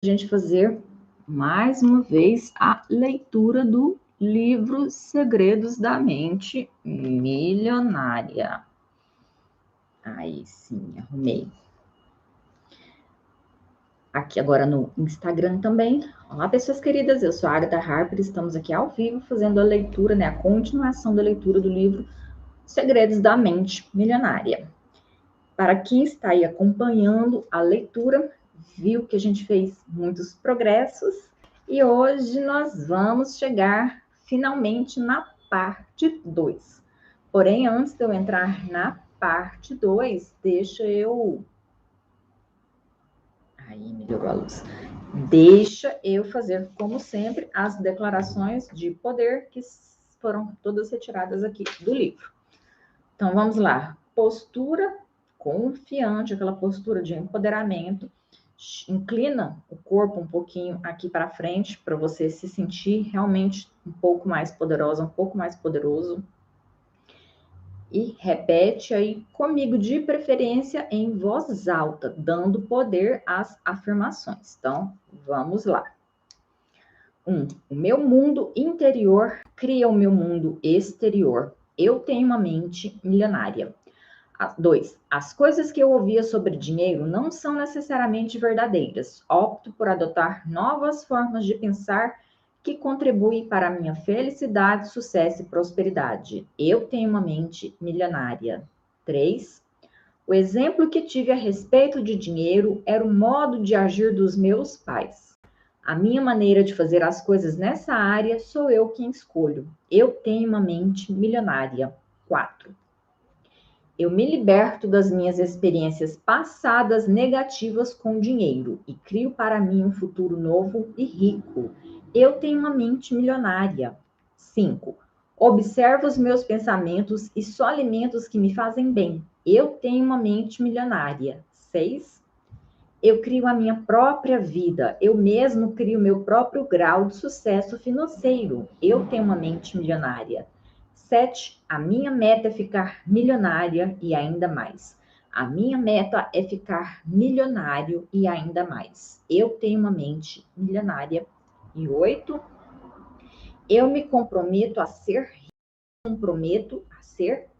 a gente fazer mais uma vez a leitura do livro Segredos da Mente Milionária. Aí sim, arrumei. Aqui agora no Instagram também. Olá, pessoas queridas, eu sou a Agatha Harper, estamos aqui ao vivo fazendo a leitura, a continuação da leitura do livro Segredos da Mente Milionária. Para quem está aí acompanhando a leitura, viu que a gente fez muitos progressos e hoje nós vamos chegar finalmente na parte 2. Porém, antes de eu entrar na parte 2, deixa eu... Aí, melhorou a luz. Deixa eu fazer, como sempre, as declarações de poder que foram todas retiradas aqui do livro. Então, vamos lá. Postura confiante, aquela postura de empoderamento. Inclina o corpo um pouquinho aqui para frente, para você se sentir realmente um pouco mais poderosa, um pouco mais poderoso. E repete aí comigo, de preferência em voz alta, dando poder às afirmações. Então, vamos lá. 1. O meu mundo interior cria o meu mundo exterior. Eu tenho uma mente milionária. 2. As coisas que eu ouvia sobre dinheiro não são necessariamente verdadeiras. Opto por adotar novas formas de pensar que contribuem para a minha felicidade, sucesso e prosperidade. Eu tenho uma mente milionária. 3. O exemplo que tive a respeito de dinheiro era o modo de agir dos meus pais. A minha maneira de fazer as coisas nessa área sou eu quem escolho. Eu tenho uma mente milionária. 4. Eu me liberto das minhas experiências passadas negativas com dinheiro e crio para mim um futuro novo e rico. Eu tenho uma mente milionária. 5. Observo os meus pensamentos e só alimento os que me fazem bem. Eu tenho uma mente milionária. 6. Eu crio a minha própria vida. Eu mesmo crio meu próprio grau de sucesso financeiro. Eu tenho uma mente milionária. 7. A minha meta é ficar milionária e ainda mais. A minha meta é ficar milionário e ainda mais. Eu tenho uma mente milionária. E 8. Eu me comprometo a ser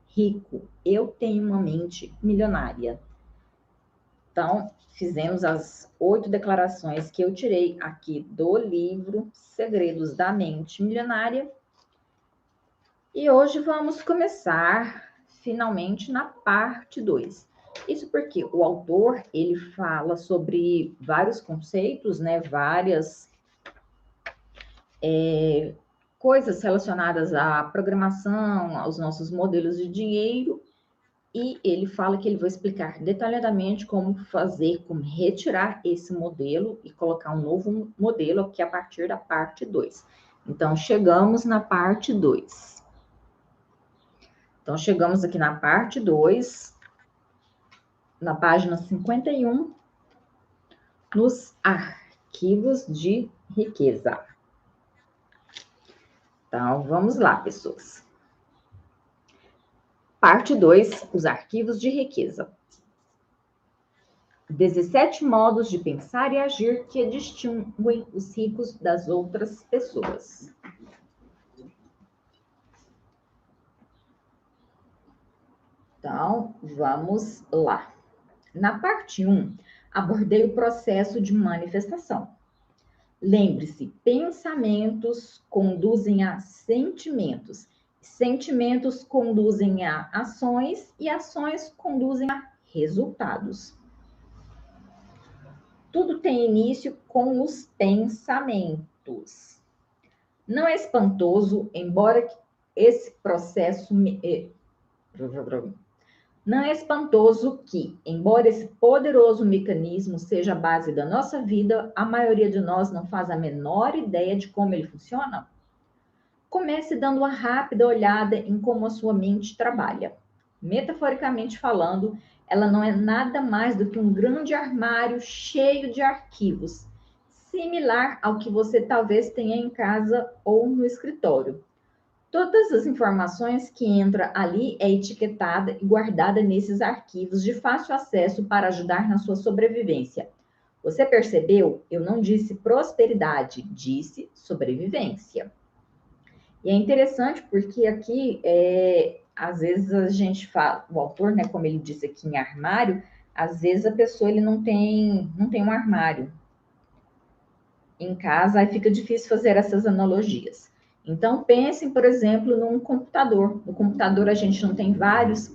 rico. Eu tenho uma mente milionária. Então, fizemos as 8 declarações que eu tirei aqui do livro Segredos da Mente Milionária. E hoje vamos começar finalmente na parte 2. Isso porque o autor, ele fala sobre vários conceitos, várias coisas relacionadas à programação, aos nossos modelos de dinheiro, e ele fala que ele vai explicar detalhadamente como fazer, como retirar esse modelo e colocar um novo modelo aqui a partir da parte 2. Então, chegamos na parte 2. Então, chegamos aqui na parte 2, na página 51, nos arquivos de riqueza. Então, vamos lá, pessoas. Parte 2, os arquivos de riqueza. 17 modos de pensar e agir que distinguem os ricos das outras pessoas. Então, vamos lá. Na parte 1, abordei o processo de manifestação. Lembre-se, pensamentos conduzem a sentimentos, sentimentos conduzem a ações e ações conduzem a resultados. Tudo tem início com os pensamentos. Não é espantoso, embora esse processo... Não é espantoso que, embora esse poderoso mecanismo seja a base da nossa vida, a maioria de nós não faz a menor ideia de como ele funciona? Comece dando uma rápida olhada em como a sua mente trabalha. Metaforicamente falando, ela não é nada mais do que um grande armário cheio de arquivos, similar ao que você talvez tenha em casa ou no escritório. Todas as informações que entram ali é etiquetada e guardada nesses arquivos de fácil acesso para ajudar na sua sobrevivência. Você percebeu? Eu não disse prosperidade, disse sobrevivência. E é interessante porque aqui, às vezes a gente fala, o autor, né, como ele disse aqui em armário, às vezes a pessoa ele não tem um armário em casa, aí fica difícil fazer essas analogias. Então, pensem, por exemplo, num computador. No computador a gente não tem vários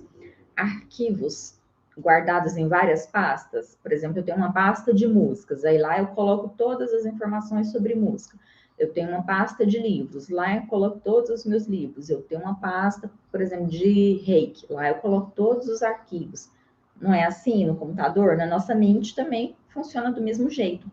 arquivos guardados em várias pastas. Por exemplo, eu tenho uma pasta de músicas, aí lá eu coloco todas as informações sobre música. Eu tenho uma pasta de livros, lá eu coloco todos os meus livros. Eu tenho uma pasta, por exemplo, de Reiki, lá eu coloco todos os arquivos. Não é assim no computador? Na nossa mente também funciona do mesmo jeito.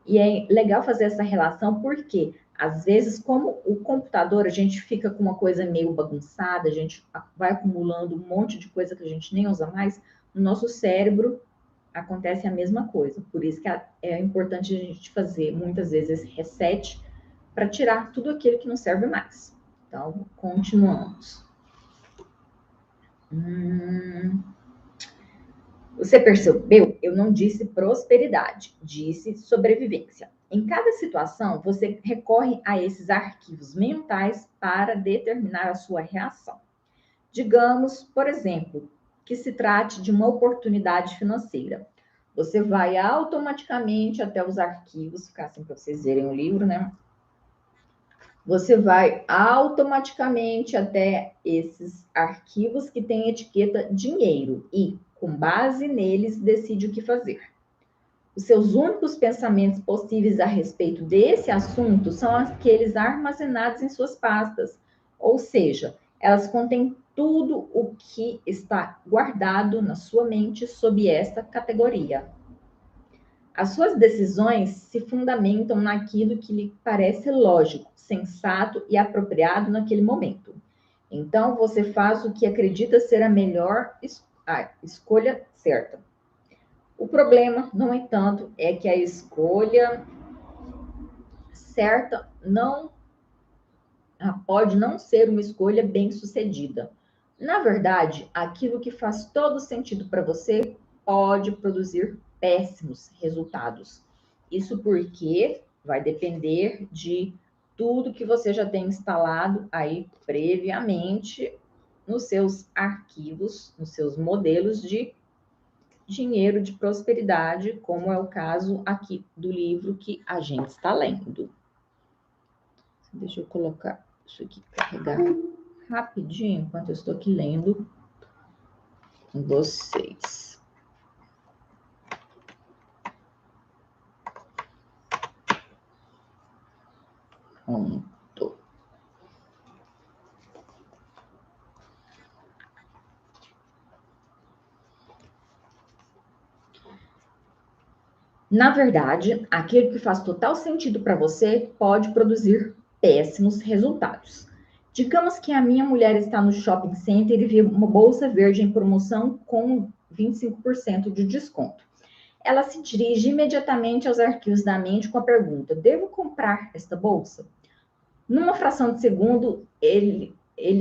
E é legal fazer essa relação porque, às vezes, como o computador, a gente fica com uma coisa meio bagunçada, a gente vai acumulando um monte de coisa que a gente nem usa mais, no nosso cérebro acontece a mesma coisa. Por isso que é importante a gente fazer, muitas vezes, esse reset para tirar tudo aquilo que não serve mais. Então, continuamos. Você percebeu? Eu não disse prosperidade, disse sobrevivência. Em cada situação, você recorre a esses arquivos mentais para determinar a sua reação. Digamos, por exemplo, que se trate de uma oportunidade financeira. Você vai automaticamente até os arquivos, ficar assim para vocês verem o livro, né? Você vai automaticamente até esses arquivos que têm etiqueta dinheiro e, com base neles, decide o que fazer. Os seus únicos pensamentos possíveis a respeito desse assunto são aqueles armazenados em suas pastas, ou seja, elas contêm tudo o que está guardado na sua mente sob esta categoria. As suas decisões se fundamentam naquilo que lhe parece lógico, sensato e apropriado naquele momento. Então, você faz o que acredita ser a melhor escolha certa. O problema, no entanto, é que a escolha certa pode não ser uma escolha bem-sucedida. Na verdade, aquilo que faz todo sentido para você pode produzir péssimos resultados. Isso porque vai depender de tudo que você já tem instalado aí previamente nos seus arquivos, nos seus modelos de dinheiro, de prosperidade, como é o caso aqui do livro que a gente está lendo. Deixa eu colocar isso aqui, carregar rapidinho, enquanto eu estou aqui lendo com vocês. Pronto. Na verdade, aquilo que faz total sentido para você pode produzir péssimos resultados. Digamos que a minha mulher está no shopping center e viu uma bolsa verde em promoção com 25% de desconto. Ela se dirige imediatamente aos arquivos da mente com a pergunta: devo comprar esta bolsa? Numa fração de segundo, eles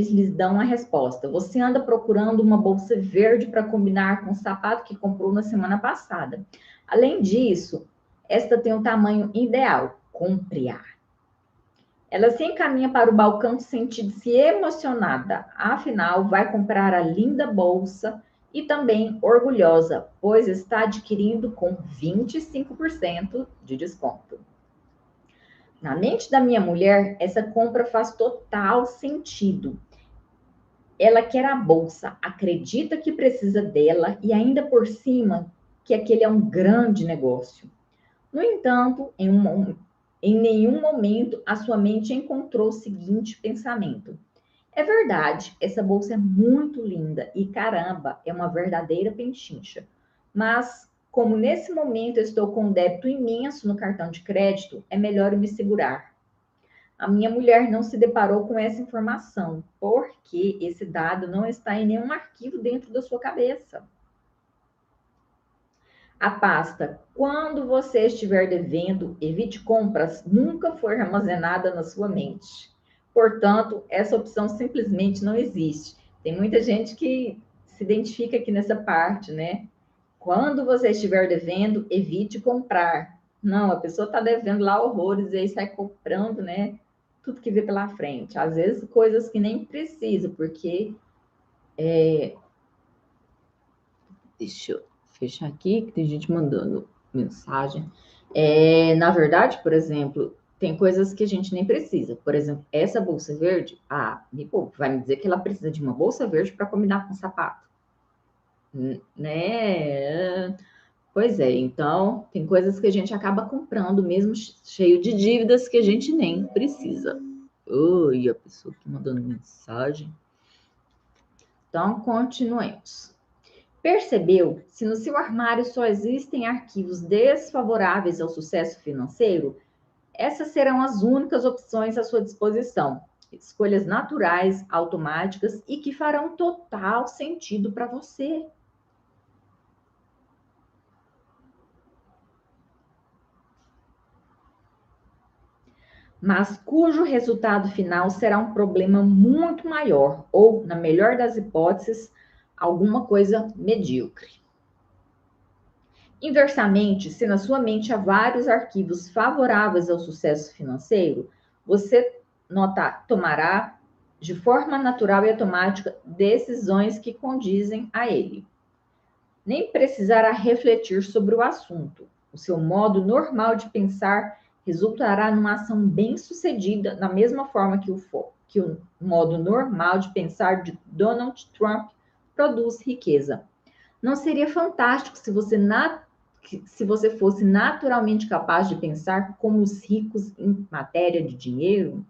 lhes dão a resposta. Você anda procurando uma bolsa verde para combinar com o sapato que comprou na semana passada. Além disso, esta tem um tamanho ideal. Compre-a. Ela se encaminha para o balcão sentindo-se emocionada. Afinal, vai comprar a linda bolsa e também orgulhosa, pois está adquirindo com 25% de desconto. Na mente da minha mulher, essa compra faz total sentido. Ela quer a bolsa, acredita que precisa dela e ainda por cima que aquele é um grande negócio. No entanto, em nenhum momento a sua mente encontrou o seguinte pensamento: é verdade, essa bolsa é muito linda e caramba, é uma verdadeira pechincha. Mas, como nesse momento eu estou com um débito imenso no cartão de crédito, é melhor eu me segurar. A minha mulher não se deparou com essa informação, porque esse dado não está em nenhum arquivo dentro da sua cabeça. A pasta "Quando você estiver devendo, evite compras" nunca foi armazenada na sua mente. Portanto, essa opção simplesmente não existe. Tem muita gente que se identifica aqui nessa parte, né? Quando você estiver devendo, evite comprar. Não, a pessoa está devendo lá horrores e aí sai comprando, né? Tudo que vê pela frente. Às vezes, coisas que nem precisa, porque... Deixa eu fechar aqui, que tem gente mandando mensagem. Na verdade, por exemplo, tem coisas que a gente nem precisa. Por exemplo, essa bolsa verde, me poupa, vai me dizer que ela precisa de uma bolsa verde para combinar com sapato. Né? Pois é, então tem coisas que a gente acaba comprando, mesmo cheio de dívidas que a gente nem precisa. Oi, a pessoa que mandando mensagem. Então, continuemos. Percebeu se no seu armário só existem arquivos desfavoráveis ao sucesso financeiro? Essas serão as únicas opções à sua disposição. Escolhas naturais, automáticas e que farão total sentido para você. Mas cujo resultado final será um problema muito maior, ou, na melhor das hipóteses, alguma coisa medíocre. Inversamente, se na sua mente há vários arquivos favoráveis ao sucesso financeiro, você tomará de forma natural e automática decisões que condizem a ele. Nem precisará refletir sobre o assunto. O seu modo normal de pensar resultará numa ação bem-sucedida, da mesma forma que o modo normal de pensar de Donald Trump produz riqueza. Não seria fantástico se você fosse naturalmente capaz de pensar como os ricos em matéria de dinheiro?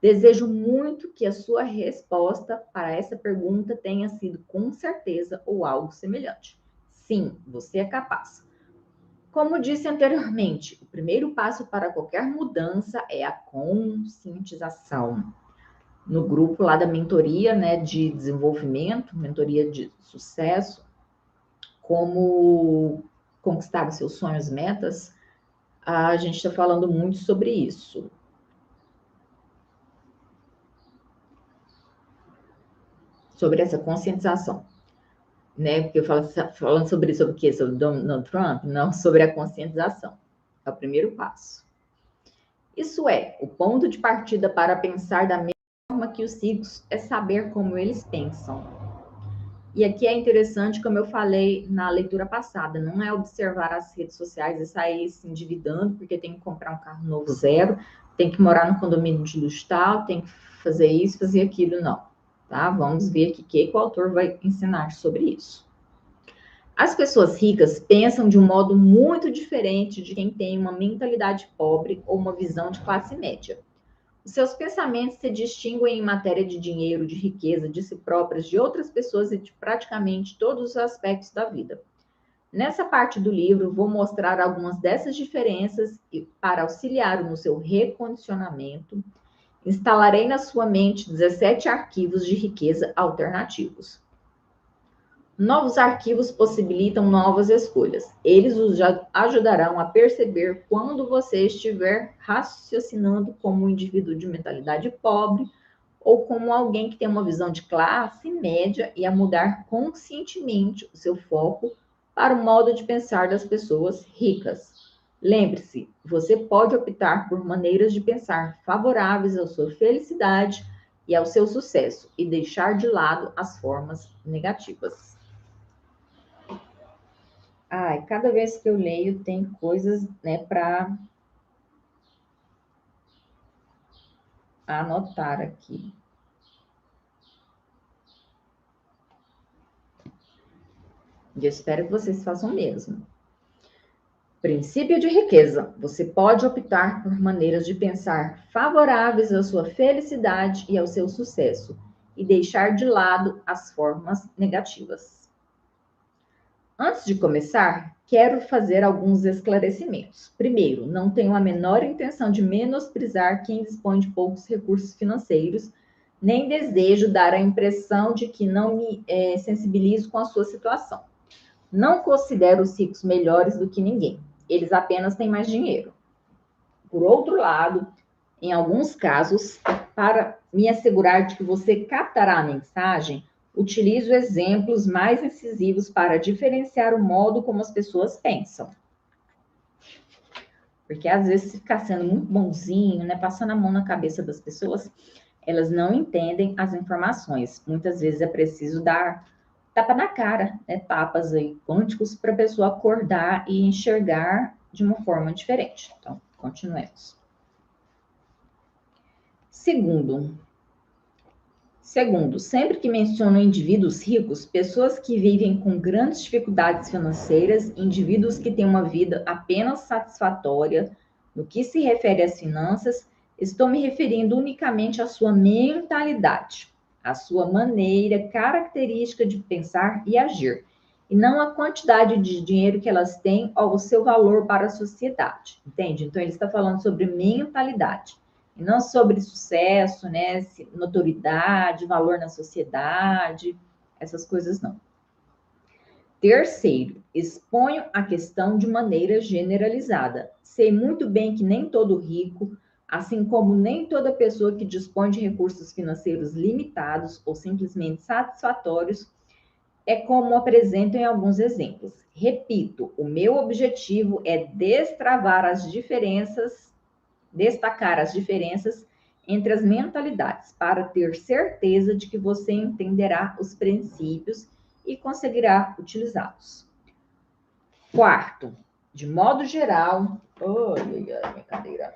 Desejo muito que a sua resposta para essa pergunta tenha sido com certeza ou algo semelhante. Sim, você é capaz. Como disse anteriormente, o primeiro passo para qualquer mudança é a conscientização. No grupo lá da mentoria, né, de desenvolvimento, mentoria de sucesso, como conquistar os seus sonhos, metas, a gente está falando muito sobre isso. Sobre essa conscientização, né? Porque eu falando sobre o quê? Sobre Donald Trump? Não, sobre a conscientização. É o primeiro passo. Isso é, o ponto de partida para pensar da mesma forma que os ricos é saber como eles pensam. E aqui é interessante, como eu falei na leitura passada, não é observar as redes sociais e sair se endividando, porque tem que comprar um carro novo zero, tem que morar no condomínio de luxo tal, tem que fazer isso, fazer aquilo, não. Tá? Vamos ver aqui que o autor vai ensinar sobre isso. As pessoas ricas pensam de um modo muito diferente de quem tem uma mentalidade pobre ou uma visão de classe média. Os seus pensamentos se distinguem em matéria de dinheiro, de riqueza, de si próprias, de outras pessoas e de praticamente todos os aspectos da vida. Nessa parte do livro, vou mostrar algumas dessas diferenças e, para auxiliar no seu recondicionamento, instalarei na sua mente 17 arquivos de riqueza alternativos. Novos arquivos possibilitam novas escolhas. Eles os ajudarão a perceber quando você estiver raciocinando como um indivíduo de mentalidade pobre ou como alguém que tem uma visão de classe média e a mudar conscientemente o seu foco para o modo de pensar das pessoas ricas. Lembre-se, você pode optar por maneiras de pensar favoráveis à sua felicidade e ao seu sucesso e deixar de lado as formas negativas. Cada vez que eu leio tem coisas, né, para anotar aqui. E eu espero que vocês façam o mesmo. Princípio de riqueza. Você pode optar por maneiras de pensar favoráveis à sua felicidade e ao seu sucesso e deixar de lado as formas negativas. Antes de começar, quero fazer alguns esclarecimentos. Primeiro, não tenho a menor intenção de menosprezar quem dispõe de poucos recursos financeiros, nem desejo dar a impressão de que não me sensibilizo com a sua situação. Não considero os ricos melhores do que ninguém. Eles apenas têm mais dinheiro. Por outro lado, em alguns casos, para me assegurar de que você captará a mensagem, Utilizo exemplos mais incisivos para diferenciar o modo como as pessoas pensam. Porque às vezes, se ficar sendo muito bonzinho, né, passando a mão na cabeça das pessoas, elas não entendem as informações. Muitas vezes é preciso dar tapa na cara, né, tapas aí quânticos para a pessoa acordar e enxergar de uma forma diferente. Então, continuemos. Segundo, sempre que menciono indivíduos ricos, pessoas que vivem com grandes dificuldades financeiras, indivíduos que têm uma vida apenas satisfatória no que se refere às finanças, estou me referindo unicamente à sua mentalidade, à sua maneira característica de pensar e agir, e não à quantidade de dinheiro que elas têm ou o seu valor para a sociedade, entende? Então, ele está falando sobre mentalidade. E não sobre sucesso, né, notoriedade, valor na sociedade, essas coisas não. Terceiro, exponho a questão de maneira generalizada. Sei muito bem que nem todo rico, assim como nem toda pessoa que dispõe de recursos financeiros limitados ou simplesmente satisfatórios, é como apresento em alguns exemplos. Repito, o meu objetivo é destacar as diferenças entre as mentalidades, para ter certeza de que você entenderá os princípios e conseguirá utilizá-los. Quarto, de modo geral, minha cadeira.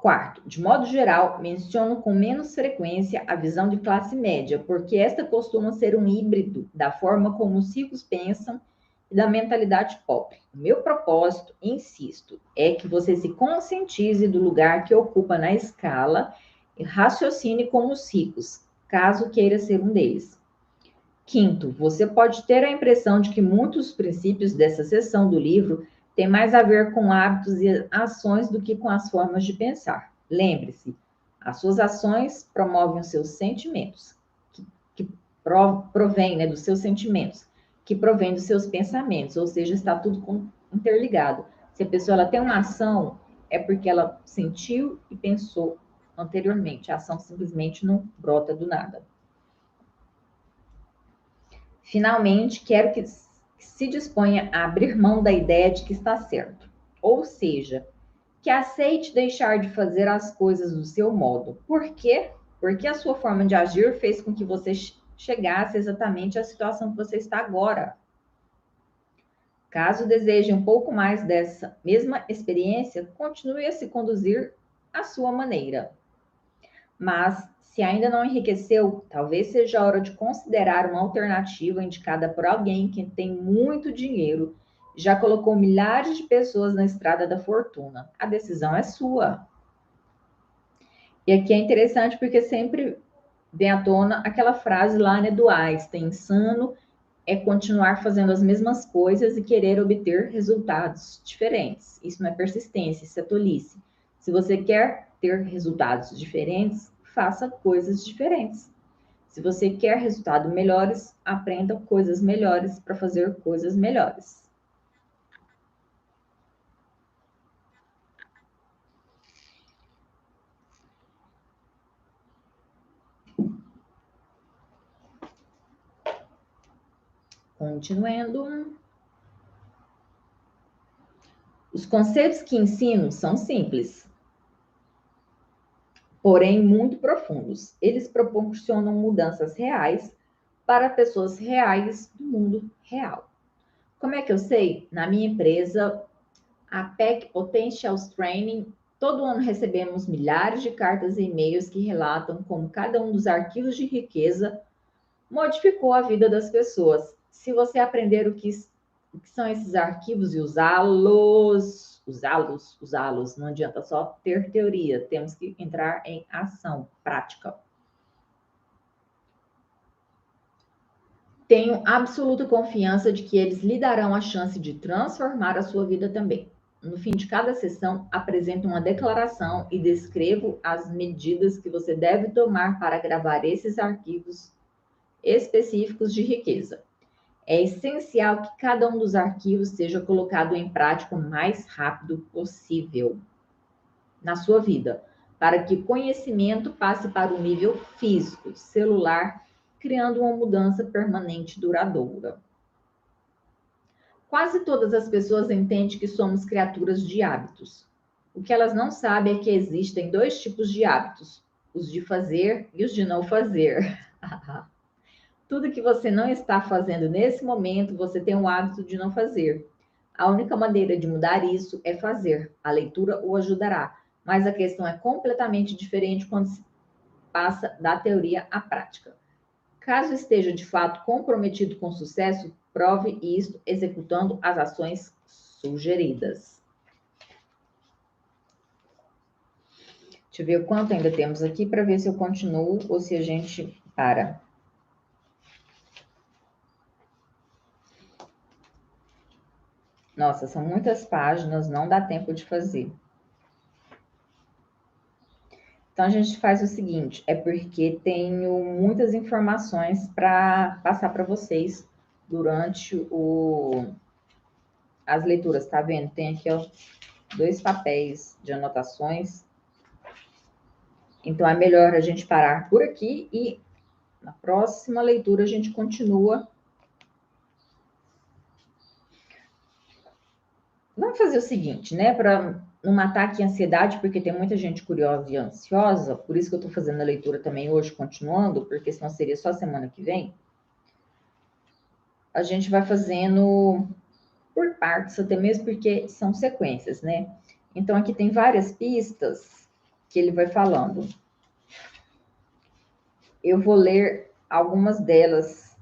Quarto, de modo geral, menciono com menos frequência a visão de classe média, porque esta costuma ser um híbrido da forma como os ricos pensam e da mentalidade pobre. O meu propósito, insisto, é que você se conscientize do lugar que ocupa na escala e raciocine como os ricos, caso queira ser um deles. Quinto, você pode ter a impressão de que muitos princípios dessa seção do livro têm mais a ver com hábitos e ações do que com as formas de pensar. Lembre-se, as suas ações promovem os seus sentimentos, que provém, né, dos seus sentimentos, que provém dos seus pensamentos, ou seja, está tudo interligado. Se a pessoa ela tem uma ação, é porque ela sentiu e pensou anteriormente. A ação simplesmente não brota do nada. Finalmente, quero que se disponha a abrir mão da ideia de que está certo. Ou seja, que aceite deixar de fazer as coisas do seu modo. Por quê? Porque a sua forma de agir fez com que você chegasse exatamente à situação que você está agora. Caso deseje um pouco mais dessa mesma experiência, continue a se conduzir à sua maneira. Mas, se ainda não enriqueceu, talvez seja a hora de considerar uma alternativa indicada por alguém que tem muito dinheiro e já colocou milhares de pessoas na estrada da fortuna. A decisão é sua. E aqui é interessante porque sempre vem à tona aquela frase lá, né, do Einstein: insano é continuar fazendo as mesmas coisas e querer obter resultados diferentes. Isso não é persistência, isso é tolice. Se você quer ter resultados diferentes, faça coisas diferentes. Se você quer resultados melhores, aprenda coisas melhores para fazer coisas melhores. Continuando. Os conceitos que ensino são simples, porém muito profundos. Eles proporcionam mudanças reais para pessoas reais do mundo real. Como é que eu sei? Na minha empresa, a PEC Potentials Training, todo ano recebemos milhares de cartas e e-mails que relatam como cada um dos arquivos de riqueza modificou a vida das pessoas. Se você aprender o que são esses arquivos e usá-los, não adianta só ter teoria, temos que entrar em ação prática. Tenho absoluta confiança de que eles lhe darão a chance de transformar a sua vida também. No fim de cada sessão, apresento uma declaração e descrevo as medidas que você deve tomar para gravar esses arquivos específicos de riqueza. É essencial que cada um dos arquivos seja colocado em prática o mais rápido possível na sua vida. para que o conhecimento passe para o nível físico, celular, criando uma mudança permanente e duradoura. Quase todas as pessoas entendem que somos criaturas de hábitos. O que elas não sabem é que existem dois tipos de hábitos, os de fazer e os de não fazer. Tudo que você não está fazendo nesse momento, você tem o hábito de não fazer. A única maneira de mudar isso é fazer. A leitura o ajudará, mas a questão é completamente diferente quando se passa da teoria à prática. Caso esteja de fato comprometido com sucesso, prove isto executando as ações sugeridas. Deixa eu ver o quanto ainda temos aqui para ver se eu continuo ou se a gente para. Nossa, são muitas páginas, não dá tempo de fazer. Então, a gente faz o seguinte, é porque tenho muitas informações para passar para vocês durante as leituras, tá vendo? Tem aqui, ó, 2 papéis de anotações. Então, é melhor a gente parar por aqui e na próxima leitura a gente continua. Vamos fazer o seguinte, né? Para não matar aqui a ansiedade, porque tem muita gente curiosa e ansiosa, por isso que eu estou fazendo a leitura também hoje, continuando, porque senão seria só semana que vem. A gente vai fazendo por partes, até mesmo porque são sequências, né? Então, aqui tem várias pistas que ele vai falando. Eu vou ler algumas delas.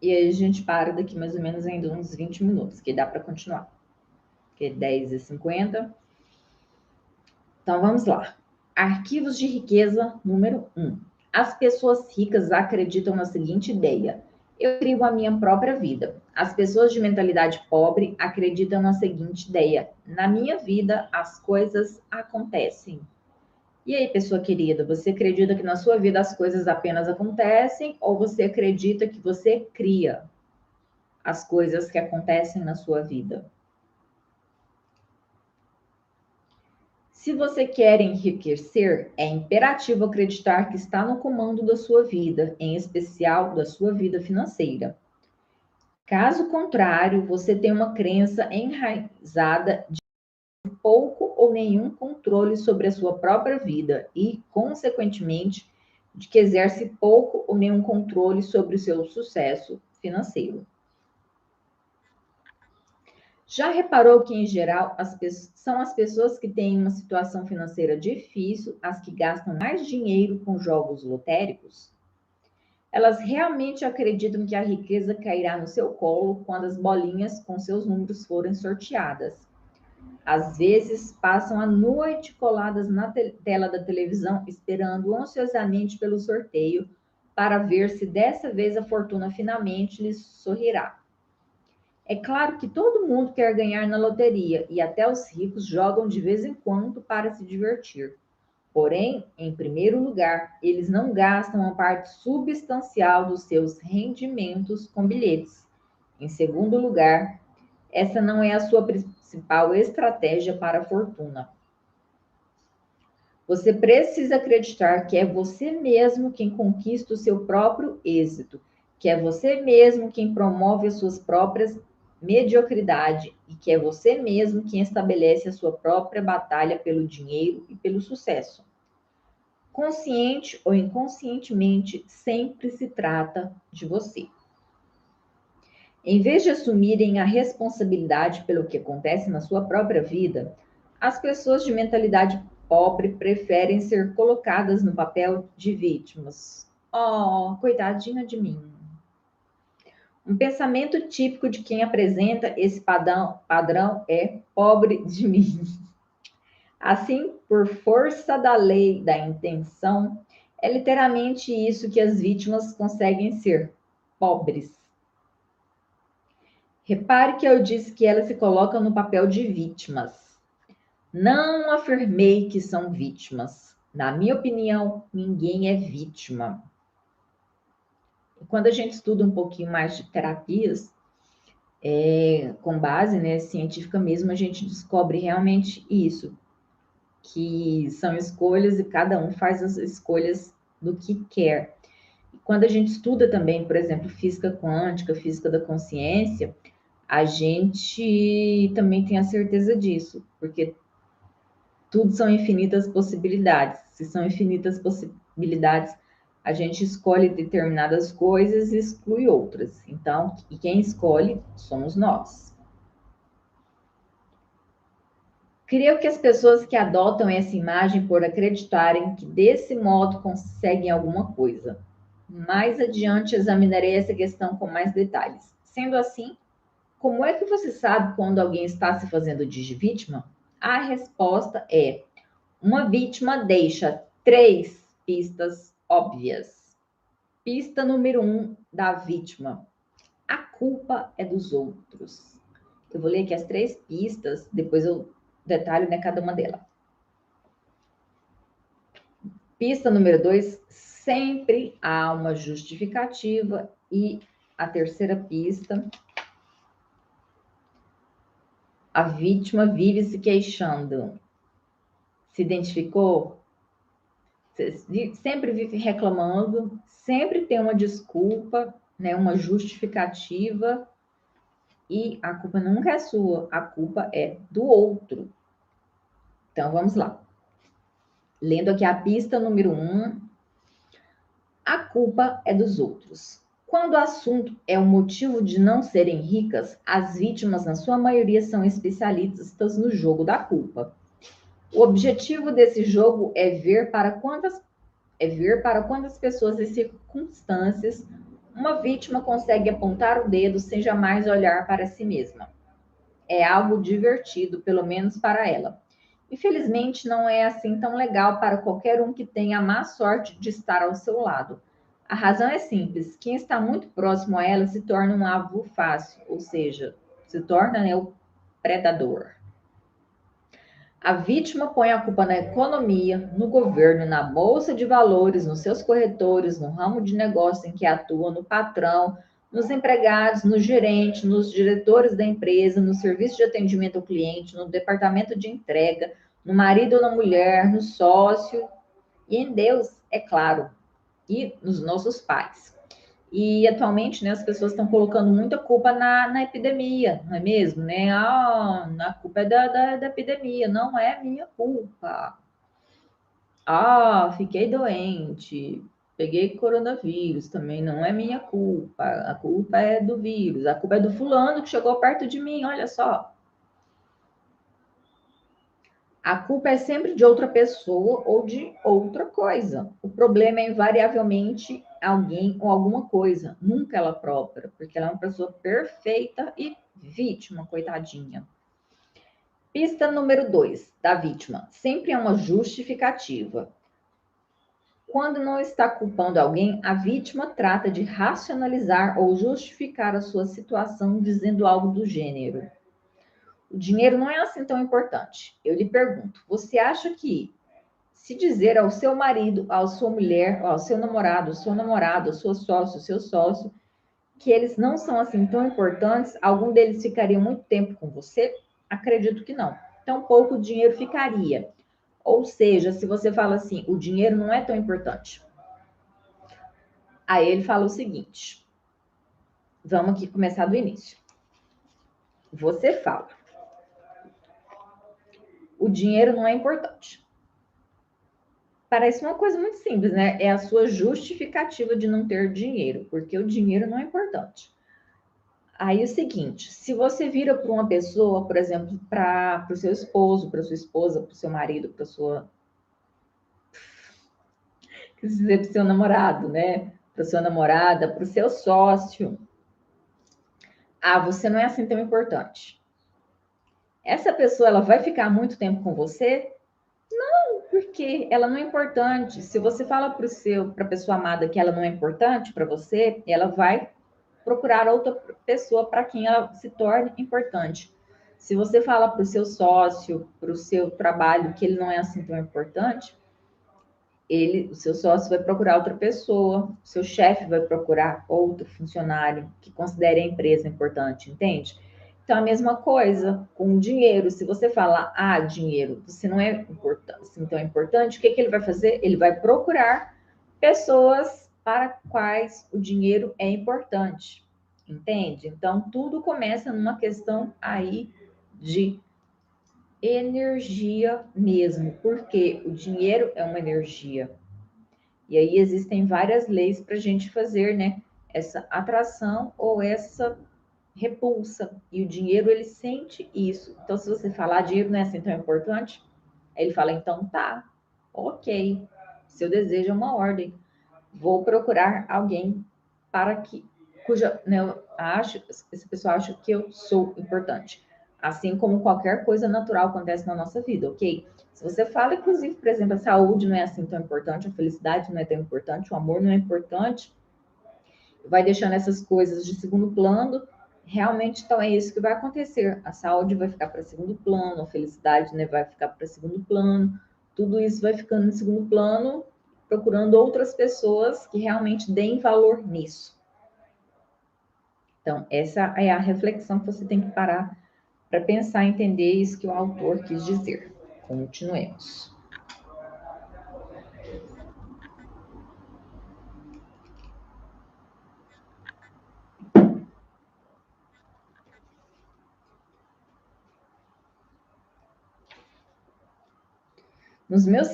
E aí a gente para daqui mais ou menos ainda uns 20 minutos, que dá para continuar. Que é 10h50. Então, vamos lá. Arquivos de riqueza número 1. As pessoas ricas acreditam na seguinte ideia: eu crio a minha própria vida. As pessoas de mentalidade pobre acreditam na seguinte ideia: na minha vida as coisas acontecem. E aí, pessoa querida, você acredita que na sua vida as coisas apenas acontecem ou você acredita que você cria as coisas que acontecem na sua vida? Se você quer enriquecer, é imperativo acreditar que está no comando da sua vida, em especial da sua vida financeira. Caso contrário, você tem uma crença enraizada de pouco ou nenhum controle sobre a sua própria vida e, consequentemente, de que exerce pouco ou nenhum controle sobre o seu sucesso financeiro. Já reparou que, em geral, são as pessoas que têm uma situação financeira difícil as que gastam mais dinheiro com jogos lotéricos? Elas realmente acreditam que a riqueza cairá no seu colo quando as bolinhas com seus números forem sorteadas. Às vezes, passam a noite coladas na tela da televisão, esperando ansiosamente pelo sorteio, para ver se dessa vez a fortuna finalmente lhes sorrirá. É claro que todo mundo quer ganhar na loteria e até os ricos jogam de vez em quando para se divertir. Porém, em primeiro lugar, eles não gastam uma parte substancial dos seus rendimentos com bilhetes. Em segundo lugar, essa não é a sua principal estratégia para a fortuna. Você precisa acreditar que é você mesmo quem conquista o seu próprio êxito, que é você mesmo quem promove as suas próprias mediocridade e que é você mesmo quem estabelece a sua própria batalha pelo dinheiro e pelo sucesso. Consciente ou inconscientemente, sempre se trata de você. Em vez de assumirem a responsabilidade pelo que acontece na sua própria vida, as pessoas de mentalidade pobre preferem ser colocadas no papel de vítimas. Oh, coitadinha de mim. Um pensamento típico de quem apresenta esse padrão é pobre de mim. Assim, por força da lei da intenção, é literalmente isso que as vítimas conseguem ser: pobres. Repare que eu disse que elas se colocam no papel de vítimas. Não afirmei que são vítimas. Na minha opinião, ninguém é vítima. Quando a gente estuda um pouquinho mais de terapias, com base, né, científica mesmo, a gente descobre realmente isso. que são escolhas e cada um faz as escolhas do que quer. Quando a gente estuda também, por exemplo, física quântica, física da consciência, a gente também tem a certeza disso, porque tudo são infinitas possibilidades. Se são infinitas possibilidades, a gente escolhe determinadas coisas e exclui outras. Então, e quem escolhe somos nós. Creio que as pessoas que adotam essa imagem por acreditarem que desse modo conseguem alguma coisa. Mais adiante examinarei essa questão com mais detalhes. Sendo assim, como é que você sabe quando alguém está se fazendo de vítima? A resposta é: uma vítima deixa 3 pistas óbvias. Pista número 1 da vítima: a culpa é dos outros. Eu vou ler aqui as 3 pistas, depois eu detalho, né, cada uma delas. Pista número 2, sempre há uma justificativa. E a terceira pista: a vítima vive se queixando. Se identificou? Sempre vive reclamando, sempre tem uma desculpa, né, uma justificativa, e a culpa nunca é sua, a culpa é do outro. Então vamos lá. Lendo aqui a pista número 1, a culpa é dos outros. Quando o assunto é o motivo de não serem ricas, as vítimas, na sua maioria, são especialistas no jogo da culpa. O objetivo desse jogo é ver para quantas pessoas e circunstâncias uma vítima consegue apontar o dedo sem jamais olhar para si mesma. É algo divertido, pelo menos para ela. Infelizmente, não é assim tão legal para qualquer um que tenha a má sorte de estar ao seu lado. A razão é simples: quem está muito próximo a ela se torna um alvo fácil, ou seja, se torna, né, o predador. A vítima põe a culpa na economia, no governo, na bolsa de valores, nos seus corretores, no ramo de negócio em que atua, no patrão, nos empregados, no gerente, nos diretores da empresa, no serviço de atendimento ao cliente, no departamento de entrega, no marido ou na mulher, no sócio e em Deus, é claro, e nos nossos pais. E atualmente, né, as pessoas estão colocando muita culpa na epidemia, não é mesmo? Né? A culpa é da epidemia, não é minha culpa. Fiquei doente, peguei coronavírus, também não é minha culpa. A culpa é do vírus, a culpa é do fulano que chegou perto de mim, olha só. A culpa é sempre de outra pessoa ou de outra coisa. O problema é invariavelmente alguém ou alguma coisa, nunca ela própria, porque ela é uma pessoa perfeita e vítima, coitadinha. Pista número 2 da vítima: sempre é uma justificativa. Quando não está culpando alguém, a vítima trata de racionalizar ou justificar a sua situação dizendo algo do gênero: o dinheiro não é assim tão importante. Eu lhe pergunto, você acha que se dizer ao seu marido, à sua mulher, ao seu namorado, ao seu sócio, que eles não são assim tão importantes, algum deles ficaria muito tempo com você? Acredito que não. Tão pouco dinheiro ficaria. Ou seja, se você fala assim, o dinheiro não é tão importante. Aí ele fala o seguinte, vamos aqui começar do início. Você fala, o dinheiro não é importante. Parece uma coisa muito simples, né? É a sua justificativa de não ter dinheiro, porque o dinheiro não é importante. Aí é o seguinte, se você vira para uma pessoa, por exemplo, para o seu esposo, para sua esposa, para o seu marido, para sua... Quer dizer, para o seu namorado, né? Para sua namorada, para o seu sócio. Você não é assim tão importante. Essa pessoa, ela vai ficar muito tempo com você? Não, porque ela não é importante. Se você fala para a pessoa amada que ela não é importante para você, ela vai procurar outra pessoa para quem ela se torne importante. Se você fala para o seu sócio, para o seu trabalho, que ele não é assim tão importante, o seu sócio vai procurar outra pessoa, o seu chefe vai procurar outro funcionário que considere a empresa importante, entende? Então, a mesma coisa com o dinheiro. Se você falar, dinheiro, você não é assim, tão importante, o que ele vai fazer? Ele vai procurar pessoas para quais o dinheiro é importante. Entende? Então, tudo começa numa questão aí de energia mesmo, porque o dinheiro é uma energia. E aí existem várias leis para a gente fazer, né? Essa atração ou essa repulsa. E o dinheiro, ele sente isso. Então, se você falar dinheiro não é assim tão importante, aí ele fala, então tá, ok. Seu desejo é uma ordem. Vou procurar alguém para que, cuja, né, eu acho, esse pessoal acha que eu sou importante. Assim como qualquer coisa natural acontece na nossa vida, ok? Se você fala, inclusive, por exemplo, a saúde não é assim tão importante, a felicidade não é tão importante, o amor não é importante, vai deixando essas coisas de segundo plano, realmente então é isso que vai acontecer. A saúde vai ficar para segundo plano, a felicidade, né, vai ficar para segundo plano, tudo isso vai ficando em segundo plano, procurando outras pessoas que realmente deem valor nisso. Então, essa é a reflexão que você tem que parar para pensar e entender isso que o autor quis dizer. Continuemos. Nos meus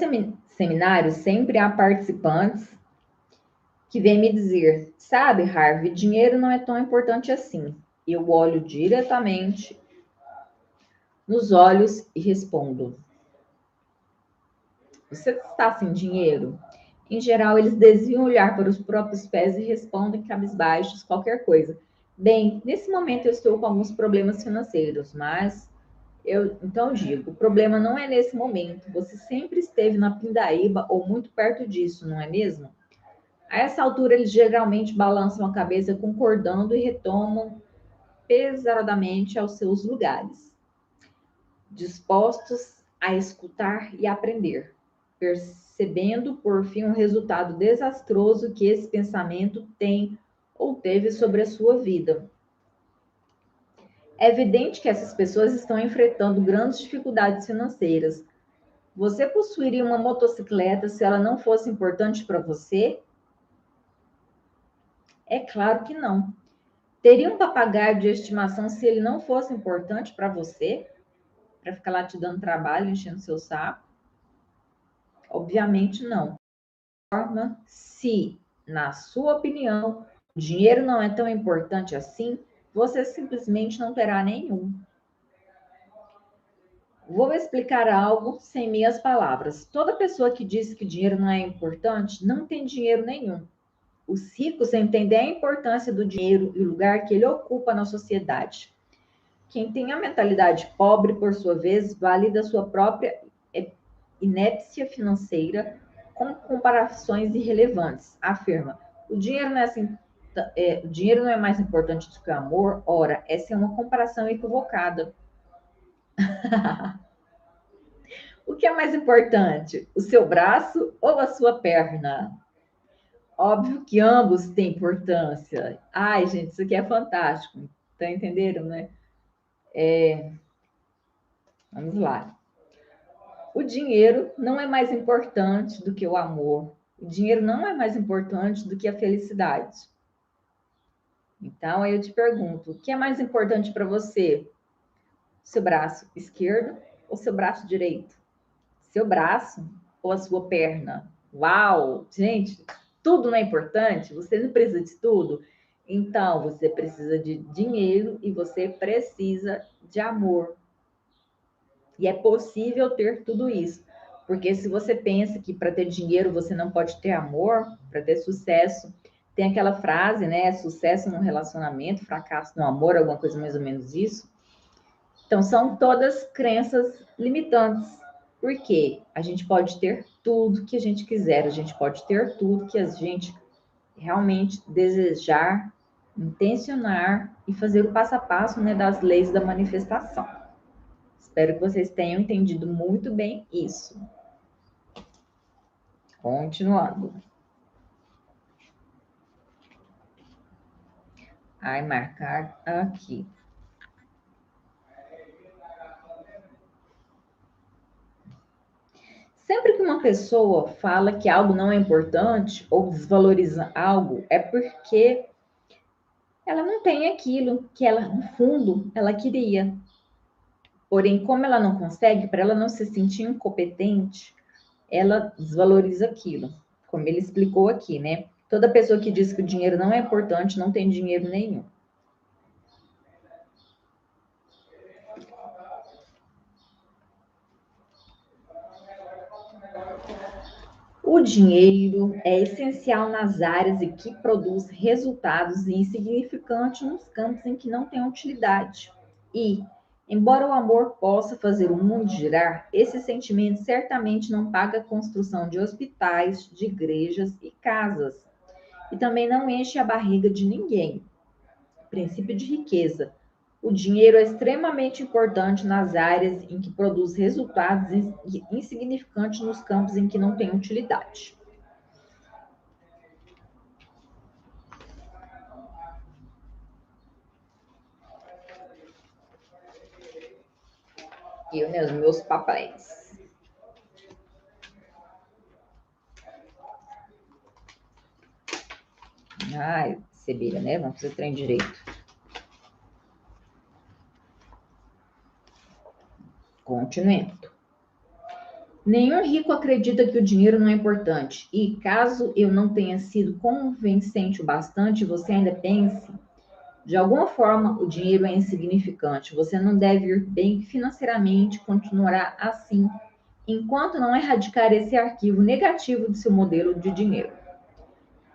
seminários, sempre há participantes que vêm me dizer, sabe, Harvey, dinheiro não é tão importante assim. Eu olho diretamente nos olhos e respondo, você está sem dinheiro? Em geral, eles desviam o olhar para os próprios pés e respondem cabisbaixos qualquer coisa. Bem, nesse momento eu estou com alguns problemas financeiros, mas eu então digo, o problema não é nesse momento. Você sempre esteve na pindaíba ou muito perto disso, não é mesmo? A essa altura, eles geralmente balançam a cabeça concordando e retomam pesadamente aos seus lugares, dispostos a escutar e aprender, percebendo por fim o resultado desastroso que esse pensamento tem ou teve sobre a sua vida. É evidente que essas pessoas estão enfrentando grandes dificuldades financeiras. Você possuiria uma motocicleta se ela não fosse importante para você? É claro que não. Teria um papagaio de estimação se ele não fosse importante para você? Para ficar lá te dando trabalho, enchendo seu saco? Obviamente não. Se, na sua opinião, o dinheiro não é tão importante assim, você simplesmente não terá nenhum. Vou explicar algo sem minhas palavras. Toda pessoa que diz que dinheiro não é importante não tem dinheiro nenhum. Os ricos entendem a importância do dinheiro e o lugar que ele ocupa na sociedade. Quem tem a mentalidade pobre, por sua vez, valida sua própria inépcia financeira com comparações irrelevantes. Afirma: o dinheiro não é assim, o dinheiro não é mais importante do que o amor? Ora, essa é uma comparação equivocada. O que é mais importante, o seu braço ou a sua perna? Óbvio que ambos têm importância. Ai, gente, isso aqui é fantástico. Tá entendendo, né? Vamos lá. O dinheiro não é mais importante do que o amor. O dinheiro não é mais importante do que a felicidade. Então, aí eu te pergunto, o que é mais importante para você? Seu braço esquerdo ou seu braço direito? Seu braço ou a sua perna? Uau! Gente, tudo não é importante? Você não precisa de tudo? Então, você precisa de dinheiro e você precisa de amor. E é possível ter tudo isso. Porque se você pensa que para ter dinheiro você não pode ter amor, para ter sucesso, tem aquela frase, né? Sucesso no relacionamento, fracasso no amor, alguma coisa mais ou menos isso. Então, são todas crenças limitantes. Porque a gente pode ter tudo que a gente quiser, a gente pode ter tudo que a gente realmente desejar, intencionar e fazer o passo a passo, né, das leis da manifestação. Espero que vocês tenham entendido muito bem isso. Continuando. Ai, marcar aqui. Sempre que uma pessoa fala que algo não é importante ou desvaloriza algo, é porque ela não tem aquilo que ela, no fundo, ela queria. Porém, como ela não consegue, para ela não se sentir incompetente, ela desvaloriza aquilo. Como ele explicou aqui, né? Toda pessoa que diz que o dinheiro não é importante não tem dinheiro nenhum. O dinheiro é essencial nas áreas em que produz resultados insignificantes nos campos em que não tem utilidade. E, embora o amor possa fazer o mundo girar, esse sentimento certamente não paga a construção de hospitais, de igrejas e casas. E também não enche a barriga de ninguém. Princípio de riqueza. O dinheiro é extremamente importante nas áreas em que produz resultados insignificantes nos campos em que não tem utilidade. Eu, né, os meus papéis. Ai, cebeira, né? Vamos fazer o trem direito. Continuando. Nenhum rico acredita que o dinheiro não é importante. E caso eu não tenha sido convincente o bastante, você ainda pense, de alguma forma o dinheiro é insignificante. Você não deve ir bem financeiramente, continuará assim, enquanto não erradicar esse arquivo negativo do seu modelo de dinheiro.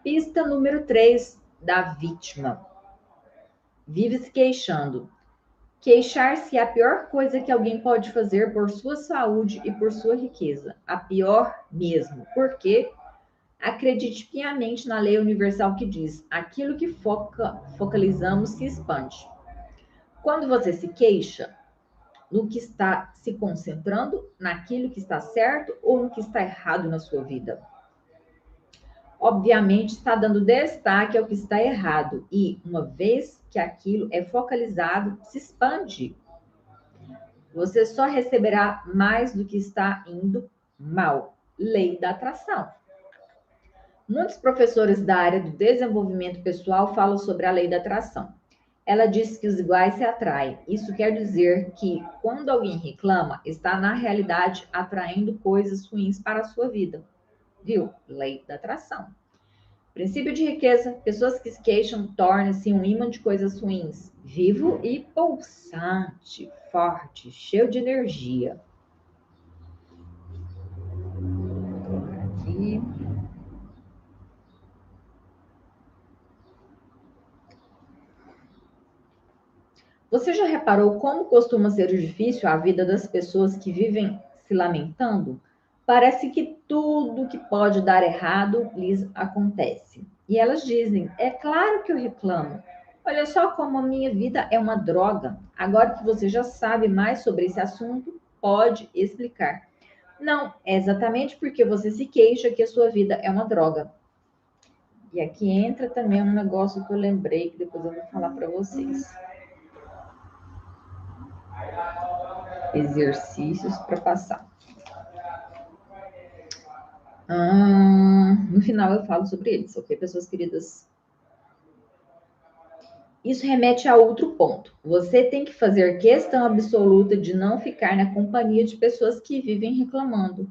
Pista número 3 da vítima. Vive se queixando. Queixar-se é a pior coisa que alguém pode fazer por sua saúde e por sua riqueza. A pior mesmo. Porque acredite piamente na lei universal que diz: aquilo que focalizamos se expande. Quando você se queixa, no que está se concentrando, naquilo que está certo ou no que está errado na sua vida? Obviamente, está dando destaque ao que está errado. E, uma vez que aquilo é focalizado, se expande. Você só receberá mais do que está indo mal. Lei da atração. Muitos professores da área do desenvolvimento pessoal falam sobre a lei da atração. Ela diz que os iguais se atraem. Isso quer dizer que quando alguém reclama, está na realidade atraindo coisas ruins para a sua vida. Viu? Lei da atração. Princípio de riqueza. Pessoas que se queixam tornam-se um imã de coisas ruins. Vivo e pulsante, forte, cheio de energia. Aqui. Você já reparou como costuma ser difícil a vida das pessoas que vivem se lamentando? Parece que tudo que pode dar errado lhes acontece. E elas dizem: é claro que eu reclamo. Olha só como a minha vida é uma droga. Agora que você já sabe mais sobre esse assunto, pode explicar. Não, é exatamente porque você se queixa que a sua vida é uma droga. E aqui entra também um negócio que eu lembrei, que depois eu vou falar para vocês. Exercícios para passar. No final eu falo sobre eles, ok, pessoas queridas? Isso remete a outro ponto. Você tem que fazer questão absoluta de não ficar na companhia de pessoas que vivem reclamando.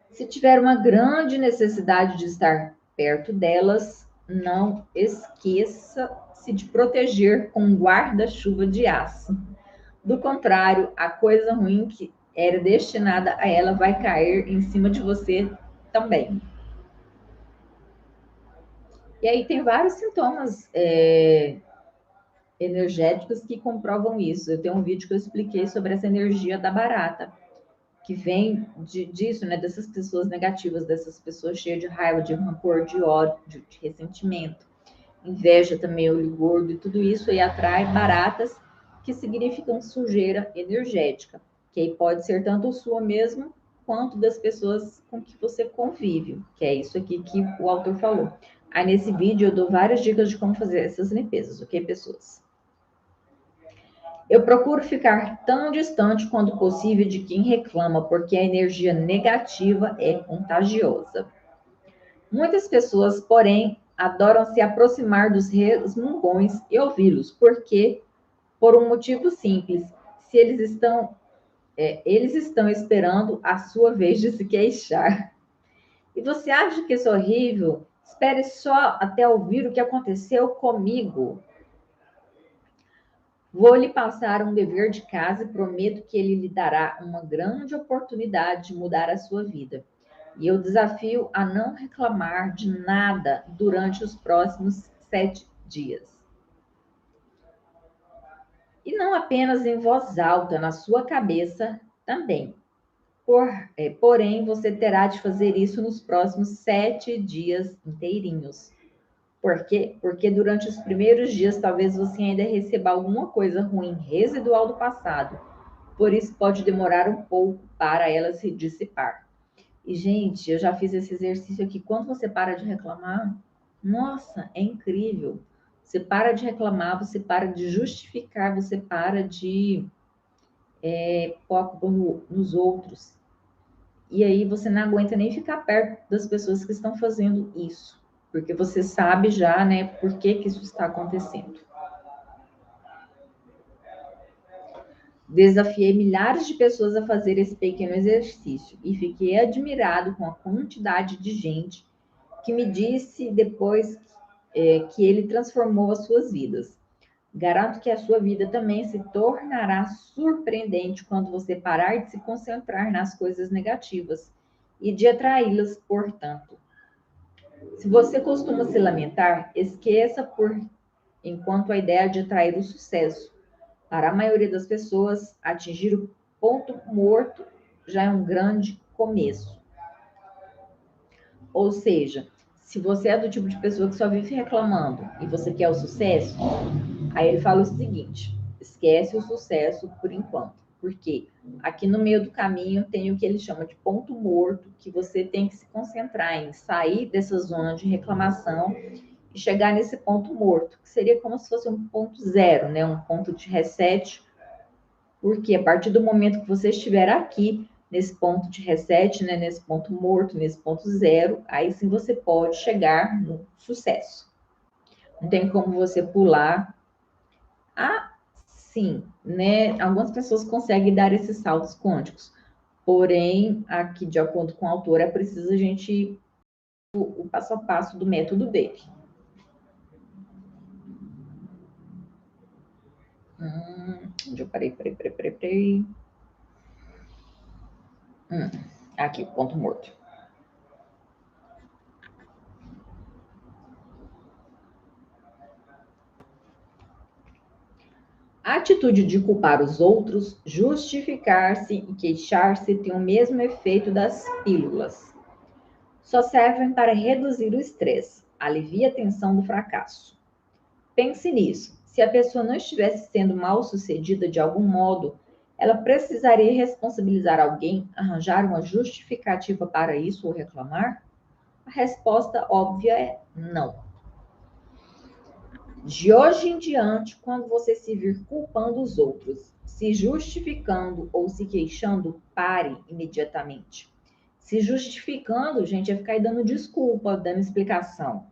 Se tiver uma grande necessidade de estar perto delas, não esqueça-se de proteger com um guarda-chuva de aço. Do contrário, a coisa ruim que era destinada a ela vai cair em cima de você também. E aí tem vários sintomas energéticos que comprovam isso. Eu tenho um vídeo que eu expliquei sobre essa energia da barata, que vem disso, né? Dessas pessoas negativas, dessas pessoas cheias de raiva, de rancor, de ódio, de ressentimento, inveja também, olho gordo, e tudo isso aí atrai baratas, que significam sujeira energética, que aí pode ser tanto sua mesmo, quanto das pessoas com que você convive, que é isso aqui que o autor falou. Aí nesse vídeo eu dou várias dicas de como fazer essas limpezas, ok, pessoas? Eu procuro ficar tão distante quanto possível de quem reclama, porque a energia negativa é contagiosa. Muitas pessoas, porém, adoram se aproximar dos resmungões e ouvi-los, porque, por um motivo simples, se eles estão esperando a sua vez de se queixar. E você acha que isso é horrível? Espere só até ouvir o que aconteceu comigo. Vou lhe passar um dever de casa e prometo que ele lhe dará uma grande oportunidade de mudar a sua vida. E eu desafio a não reclamar de nada durante os próximos 7 dias. E não apenas em voz alta, na sua cabeça também. Porém, você terá de fazer isso nos próximos 7 dias inteirinhos. Por quê? Porque durante os primeiros dias, talvez você ainda receba alguma coisa ruim residual do passado. Por isso, pode demorar um pouco para ela se dissipar. E, gente, eu já fiz esse exercício aqui. Quando você para de reclamar, nossa, é incrível. Você para de reclamar, você para de justificar, você para de pôr a culpa nos outros. E aí você não aguenta nem ficar perto das pessoas que estão fazendo isso. Porque você sabe já, né, por que que isso está acontecendo. Desafiei milhares de pessoas a fazer esse pequeno exercício e fiquei admirado com a quantidade de gente que me disse depois que ele transformou as suas vidas. Garanto que a sua vida também se tornará surpreendente quando você parar de se concentrar nas coisas negativas e de atraí-las, portanto. Se você costuma se lamentar, esqueça por enquanto a ideia de atrair o sucesso. Para a maioria das pessoas, atingir o ponto morto já é um grande começo. Ou seja, se você é do tipo de pessoa que só vive reclamando e você quer o sucesso, aí ele fala o seguinte: esquece o sucesso por enquanto. Porque aqui no meio do caminho tem o que ele chama de ponto morto, que você tem que se concentrar em sair dessa zona de reclamação e chegar nesse ponto morto, que seria como se fosse um ponto zero, né? Um ponto de reset, porque a partir do momento que você estiver aqui, nesse ponto de reset, né? Nesse ponto morto, nesse ponto zero, aí sim você pode chegar no sucesso. Não tem como você pular. Ah, sim, né? Algumas pessoas conseguem dar esses saltos quânticos. Porém, aqui, de acordo com o autor, é preciso a gente ir o passo a passo do método dele. Onde eu parei. Aqui, ponto morto. A atitude de culpar os outros, justificar-se e queixar-se tem o mesmo efeito das pílulas. Só servem para reduzir o estresse, alivia a tensão do fracasso. Pense nisso. Se a pessoa não estivesse sendo mal sucedida de algum modo, ela precisaria responsabilizar alguém, arranjar uma justificativa para isso ou reclamar? A resposta óbvia é não. De hoje em diante, quando você se vir culpando os outros, se justificando ou se queixando, pare imediatamente. Se justificando, gente, é ficar aí dando desculpa, dando explicação.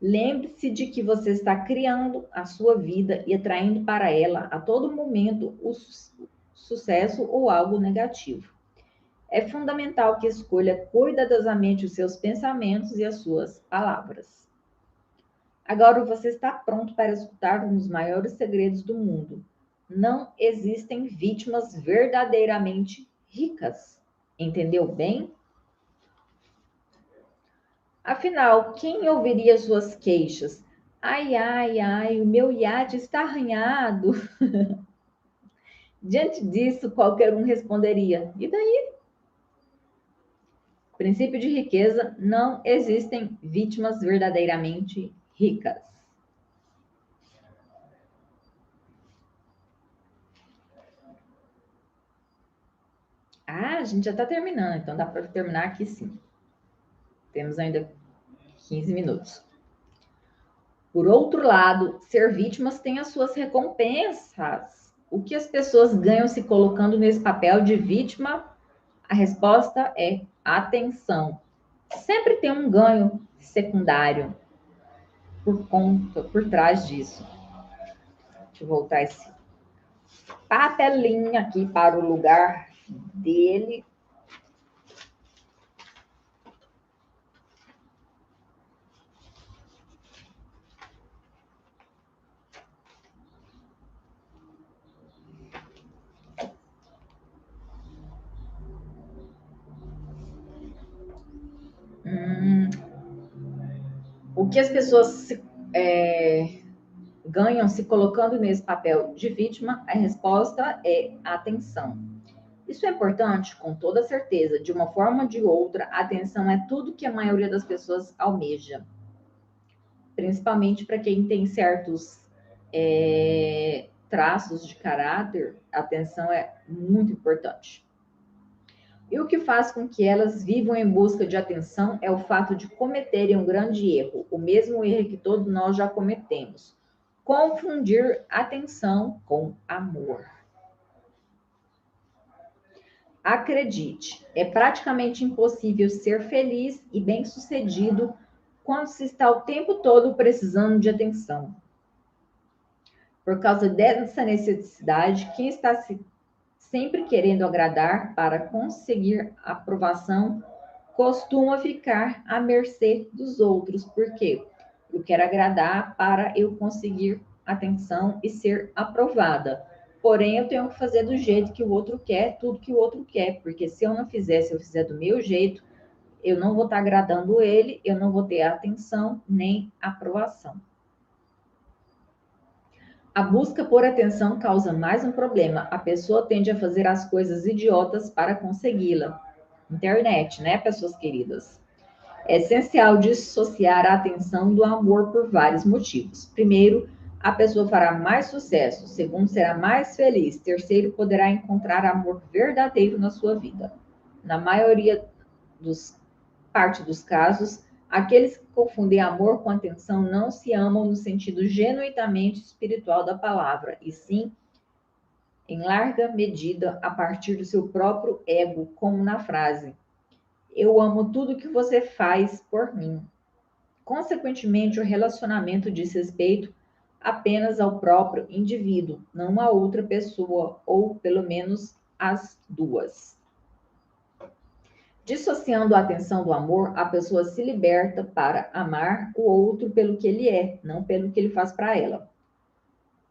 Lembre-se de que você está criando a sua vida e atraindo para ela a todo momento o sucesso ou algo negativo. É fundamental que escolha cuidadosamente os seus pensamentos e as suas palavras. Agora você está pronto para escutar um dos maiores segredos do mundo. Não existem vítimas verdadeiramente ricas. Entendeu bem? Afinal, quem ouviria suas queixas? Ai, ai, ai, o meu iate está arranhado. Diante disso, qualquer um responderia: e daí? Princípio de riqueza: não existem vítimas verdadeiramente ricas. Ah, a gente já está terminando, então dá para terminar aqui sim. Temos ainda 15 minutos. Por outro lado, ser vítimas tem as suas recompensas. O que as pessoas ganham se colocando nesse papel de vítima? A resposta é atenção. Sempre tem um ganho secundário por trás disso. Deixa eu voltar esse papelinho aqui para o lugar dele. O que as pessoas ganham se colocando nesse papel de vítima? A resposta é atenção. Isso é importante, com toda certeza. De uma forma ou de outra, a atenção é tudo que a maioria das pessoas almeja. Principalmente para quem tem certos traços de caráter, a atenção é muito importante. E o que faz com que elas vivam em busca de atenção é o fato de cometerem um grande erro, o mesmo erro que todos nós já cometemos: confundir atenção com amor. Acredite, é praticamente impossível ser feliz e bem-sucedido quando se está o tempo todo precisando de atenção. Por causa dessa necessidade, quem está sempre querendo agradar para conseguir aprovação costuma ficar à mercê dos outros. Por quê? Eu quero agradar para eu conseguir atenção e ser aprovada. Porém, eu tenho que fazer do jeito que o outro quer, tudo que o outro quer, porque se eu não fizer, se eu fizer do meu jeito, eu não vou estar agradando ele, eu não vou ter atenção nem aprovação. A busca por atenção causa mais um problema. A pessoa tende a fazer as coisas idiotas para consegui-la. Internet, né, pessoas queridas? É essencial dissociar a atenção do amor por vários motivos. Primeiro, a pessoa fará mais sucesso. Segundo, será mais feliz. Terceiro, poderá encontrar amor verdadeiro na sua vida. Na maioria dos casos, aqueles que confundem amor com atenção não se amam no sentido genuinamente espiritual da palavra, e sim, em larga medida, a partir do seu próprio ego, como na frase: eu amo tudo que você faz por mim. Consequentemente, o relacionamento diz respeito apenas ao próprio indivíduo, não a outra pessoa, ou pelo menos as duas. Dissociando a atenção do amor, a pessoa se liberta para amar o outro pelo que ele é, não pelo que ele faz para ela.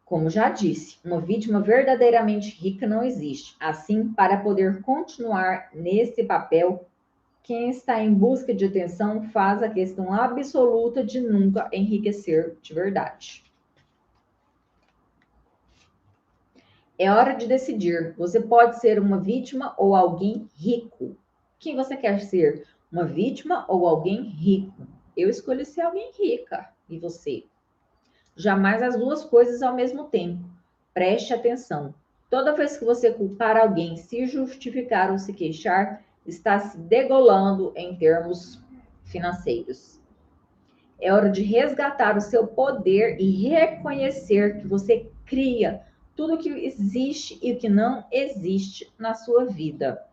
Como já disse, uma vítima verdadeiramente rica não existe. Assim, para poder continuar nesse papel, quem está em busca de atenção faz a questão absoluta de nunca enriquecer de verdade. É hora de decidir. Você pode ser uma vítima ou alguém rico. Quem você quer ser? Uma vítima ou alguém rico? Eu escolhi ser alguém rica. E você? Jamais as duas coisas ao mesmo tempo. Preste atenção. Toda vez que você culpar alguém, se justificar ou se queixar, está se degolando em termos financeiros. É hora de resgatar o seu poder e reconhecer que você cria tudo o que existe e o que não existe na sua vida.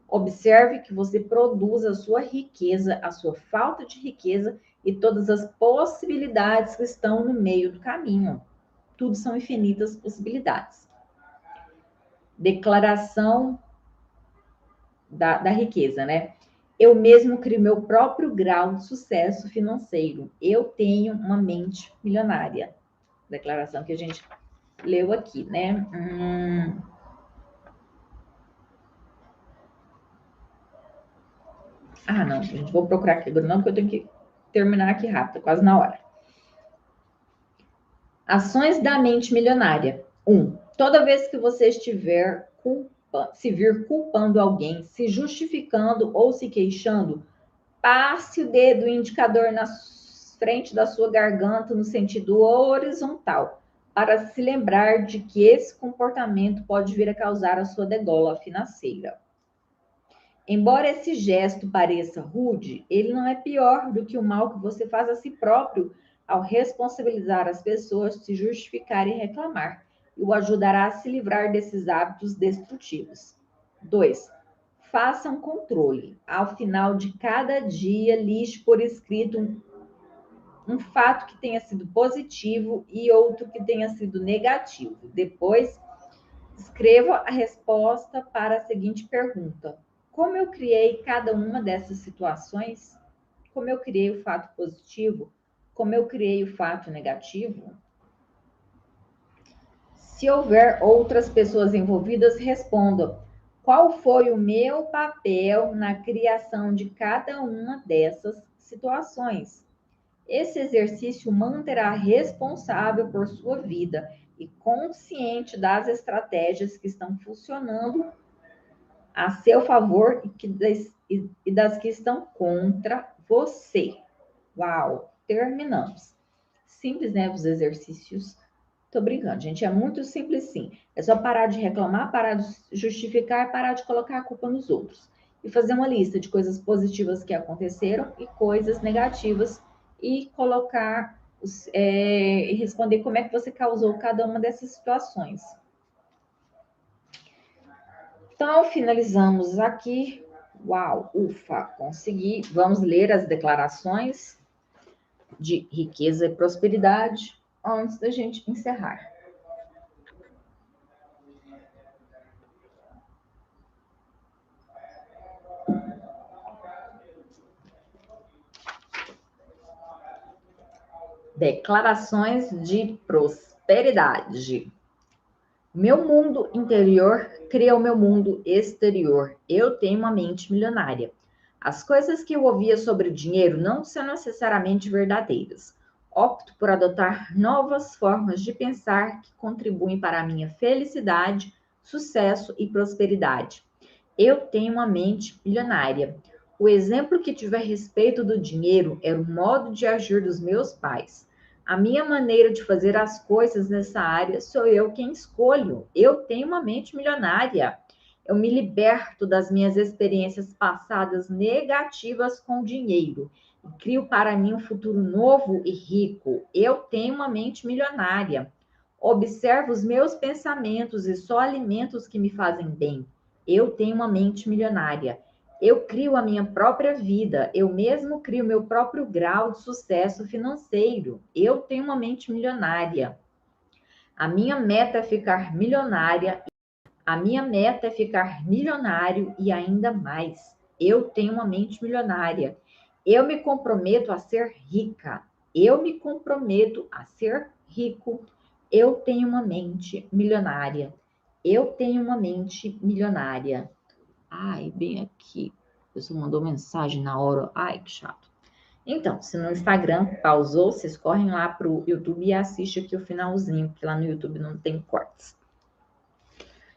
Observe que você produz a sua riqueza, a sua falta de riqueza e todas as possibilidades que estão no meio do caminho. Tudo são infinitas possibilidades. Declaração da riqueza, né? Eu mesmo crio meu próprio grau de sucesso financeiro. Eu tenho uma mente milionária. Declaração que a gente leu aqui, né? Ah, não, gente, vou procurar aqui agora não, porque eu tenho que terminar aqui rápido, quase na hora. Ações da mente milionária. 1. Toda vez que você estiver se vir culpando alguém, se justificando ou se queixando, passe o dedo indicador na frente da sua garganta no sentido horizontal, para se lembrar de que esse comportamento pode vir a causar a sua degola financeira. Embora esse gesto pareça rude, ele não é pior do que o mal que você faz a si próprio ao responsabilizar as pessoas, se justificar e reclamar, e o ajudará a se livrar desses hábitos destrutivos. 2. Faça um controle. Ao final de cada dia, liste por escrito um fato que tenha sido positivo e outro que tenha sido negativo. Depois, escreva a resposta para a seguinte pergunta: como eu criei cada uma dessas situações? Como eu criei o fato positivo? Como eu criei o fato negativo? Se houver outras pessoas envolvidas, responda: qual foi o meu papel na criação de cada uma dessas situações? Esse exercício manterá responsável por sua vida e consciente das estratégias que estão funcionando a seu favor e das que estão contra você. Uau! Terminamos. Simples, né? Os exercícios. Tô brincando, gente. É muito simples, sim. É só parar de reclamar, parar de justificar, parar de colocar a culpa nos outros. E fazer uma lista de coisas positivas que aconteceram e coisas negativas e colocar e responder como é que você causou cada uma dessas situações. Então, finalizamos aqui. Uau, ufa, consegui. Vamos ler as declarações de riqueza e prosperidade antes da gente encerrar. Declarações de prosperidade. Meu mundo interior cria o meu mundo exterior. Eu tenho uma mente milionária. As coisas que eu ouvia sobre dinheiro não são necessariamente verdadeiras. Opto por adotar novas formas de pensar que contribuem para a minha felicidade, sucesso e prosperidade. Eu tenho uma mente milionária. O exemplo que tive a respeito do dinheiro era o modo de agir dos meus pais. A minha maneira de fazer as coisas nessa área sou eu quem escolho. Eu tenho uma mente milionária. Eu me liberto das minhas experiências passadas negativas com dinheiro e crio para mim um futuro novo e rico. Eu tenho uma mente milionária. Observo os meus pensamentos e só alimento os que me fazem bem. Eu tenho uma mente milionária. Eu crio a minha própria vida, eu mesmo crio meu próprio grau de sucesso financeiro. Eu tenho uma mente milionária. A minha meta é ficar milionária. A minha meta é ficar milionário e ainda mais. Eu tenho uma mente milionária. Eu me comprometo a ser rica. Eu me comprometo a ser rico. Eu tenho uma mente milionária. Eu tenho uma mente milionária. Ai, bem aqui. A pessoa mandou mensagem na hora. Ai, que chato. Então, se no Instagram pausou, vocês correm lá para o YouTube e assistem aqui o finalzinho, porque lá no YouTube não tem cortes.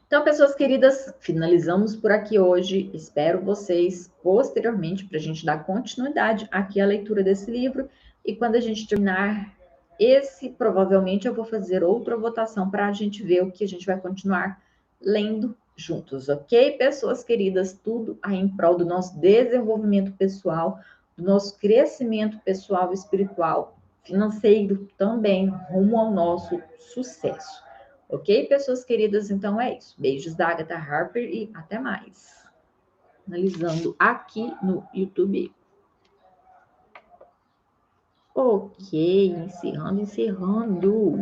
Então, pessoas queridas, finalizamos por aqui hoje. Espero vocês posteriormente para a gente dar continuidade aqui à leitura desse livro. E quando a gente terminar esse, provavelmente eu vou fazer outra votação para a gente ver o que a gente vai continuar lendo juntos, ok? Pessoas queridas, tudo aí em prol do nosso desenvolvimento pessoal, do nosso crescimento pessoal e espiritual, financeiro também, rumo ao nosso sucesso. Ok, pessoas queridas? Então é isso. Beijos da Agatha Harper e até mais. Analisando aqui no YouTube. Ok, encerrando.